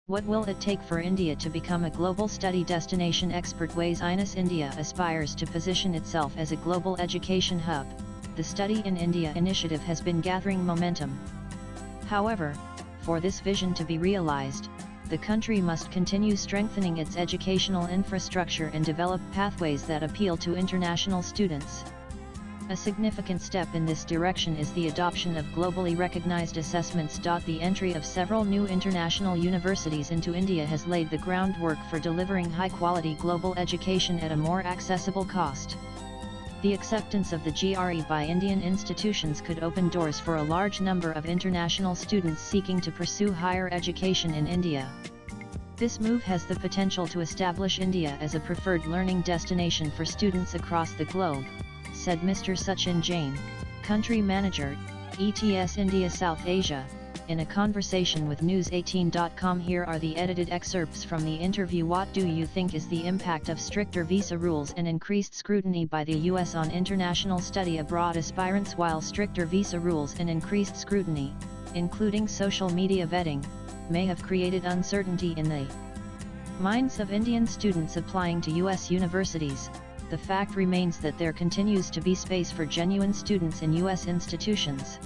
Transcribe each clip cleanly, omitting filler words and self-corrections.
What will it take for India to become a global study destination? Expert weighs INUS. India aspires to position itself as a global education hub. The Study in India initiative has been gathering momentum. However, for this vision to be realized, the country must continue strengthening its educational infrastructure and develop pathways that appeal to international students. A significant step in this direction is the adoption of globally recognized assessments. The entry of several new international universities into India has laid the groundwork for delivering high-quality global education at a more accessible cost. The acceptance of the GRE by Indian institutions could open doors for a large number of international students seeking to pursue higher education in India. This move has the potential to establish India as a preferred learning destination for students across the globe, said Mr. Sachin Jain, Country Manager, ETS India South Asia, in a conversation with News18.com. Here are the edited excerpts from the interview. What do you think is the impact of stricter visa rules and increased scrutiny by the US on international study abroad aspirants? While stricter visa rules and increased scrutiny, including social media vetting, may have created uncertainty in the minds of Indian students applying to US universities, the fact remains that there continues to be space for genuine students in US institutions.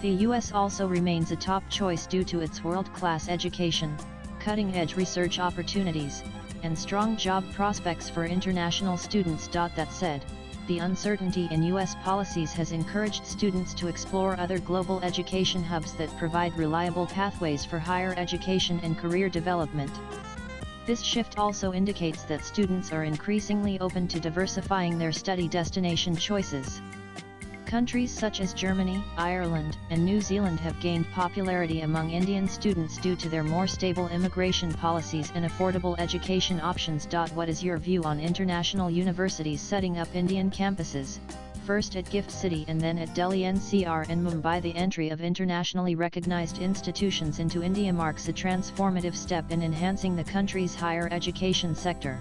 The US also remains a top choice due to its world-class education, cutting-edge research opportunities, and strong job prospects for international students. That said, the uncertainty in US policies has encouraged students to explore other global education hubs that provide reliable pathways for higher education and career development. This shift also indicates that students are increasingly open to diversifying their study destination choices. Countries such as Germany, Ireland, and New Zealand have gained popularity among Indian students due to their more stable immigration policies and affordable education options. What is your view on international universities setting up Indian campuses, first at Gift City and then at Delhi NCR and Mumbai? The entry of internationally recognized institutions into India marks a transformative step in enhancing the country's higher education sector.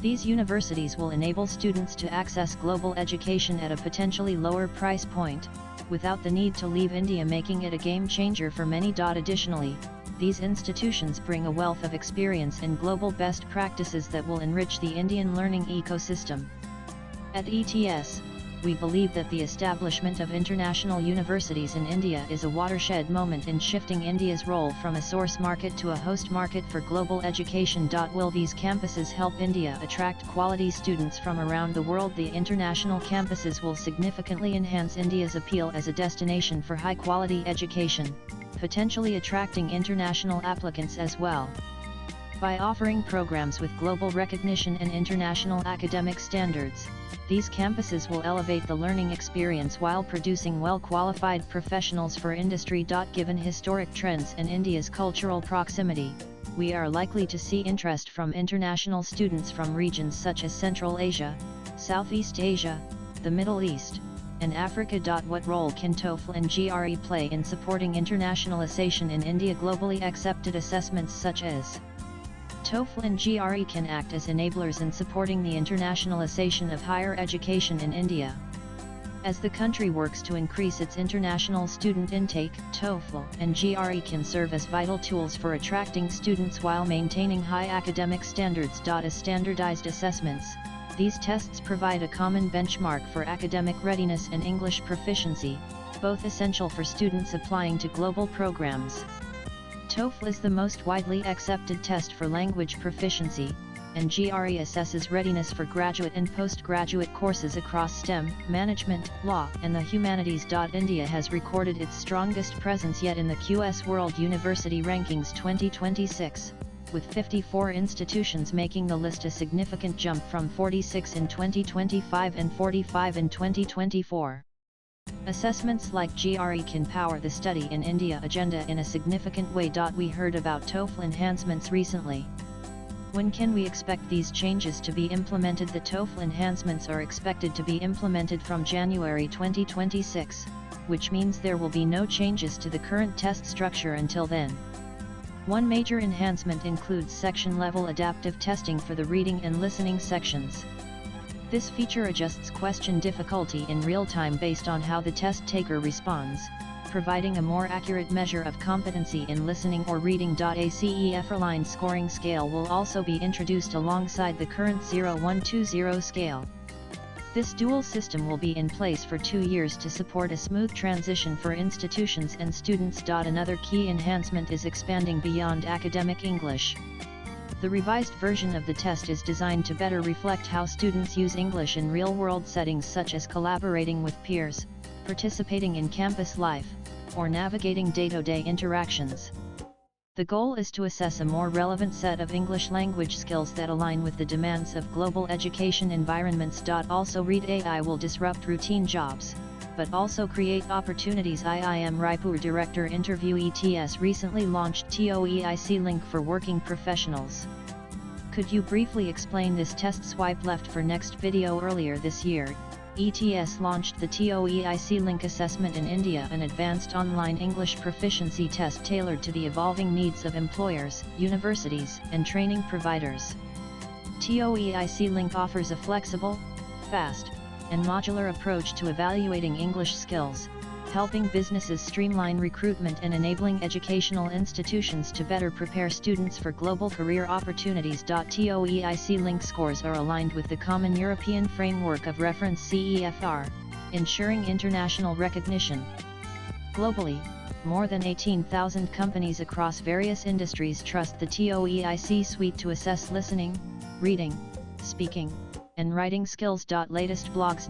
These universities will enable students to access global education at a potentially lower price point, without the need to leave India, making it a game changer for many. Additionally, these institutions bring a wealth of experience and global best practices that will enrich the Indian learning ecosystem. At ETS, we believe that the establishment of international universities in India is a watershed moment in shifting India's role from a source market to a host market for global education. Will these campuses help India attract quality students from around the world? The international campuses will significantly enhance India's appeal as a destination for high-quality education, potentially attracting international applicants as well. By offering programs with global recognition and international academic standards, these campuses will elevate the learning experience while producing well-qualified professionals for industry. Given historic trends and India's cultural proximity, we are likely to see interest from international students from regions such as Central Asia, Southeast Asia, the Middle East, and Africa. What role can TOEFL and GRE play in supporting internationalization in India? Globally accepted assessments such as TOEFL and GRE can act as enablers in supporting the internationalization of higher education in India. As the country works to increase its international student intake, TOEFL and GRE can serve as vital tools for attracting students while maintaining high academic standards. As standardized assessments, these tests provide a common benchmark for academic readiness and English proficiency, both essential for students applying to global programs. TOEFL is the most widely accepted test for language proficiency, and GRE assesses readiness for graduate and postgraduate courses across STEM, management, law, and the humanities. India has recorded its strongest presence yet in the QS World University Rankings 2026, with 54 institutions making the list, a significant jump from 46 in 2025 and 45 in 2024. Assessments like GRE can power the Study in India agenda in a significant way. We heard about TOEFL enhancements recently. When can we expect these changes to be implemented? The TOEFL enhancements are expected to be implemented from January 2026, which means there will be no changes to the current test structure until then. One major enhancement includes section-level adaptive testing for the reading and listening sections. This feature adjusts question difficulty in real time based on how the test taker responds, providing a more accurate measure of competency in listening or reading. A CEF-aligned scoring scale will also be introduced alongside the current 0120 scale. This dual system will be in place for 2 years to support a smooth transition for institutions and students. Another key enhancement is expanding beyond academic English. The revised version of the test is designed to better reflect how students use English in real-world settings such as collaborating with peers, participating in campus life, or navigating day-to-day interactions. The goal is to assess a more relevant set of English language skills that align with the demands of global education environments. Also, Read AI will disrupt routine jobs, but also create opportunities. IIM Raipur Director Interview ETS recently launched TOEIC Link for working professionals. Could you briefly explain this test? Swipe left for next video. Earlier this year, ETS launched the TOEIC Link Assessment in India, an advanced online English proficiency test tailored to the evolving needs of employers, universities, and training providers. TOEIC Link offers a flexible, fast, and modular approach to evaluating English skills, helping businesses streamline recruitment and enabling educational institutions to better prepare students for global career opportunities. TOEIC Link scores are aligned with the Common European Framework of Reference CEFR, ensuring international recognition. Globally, more than 18,000 companies across various industries trust the TOEIC suite to assess listening, reading, speaking, and writing skills. Latest blogs.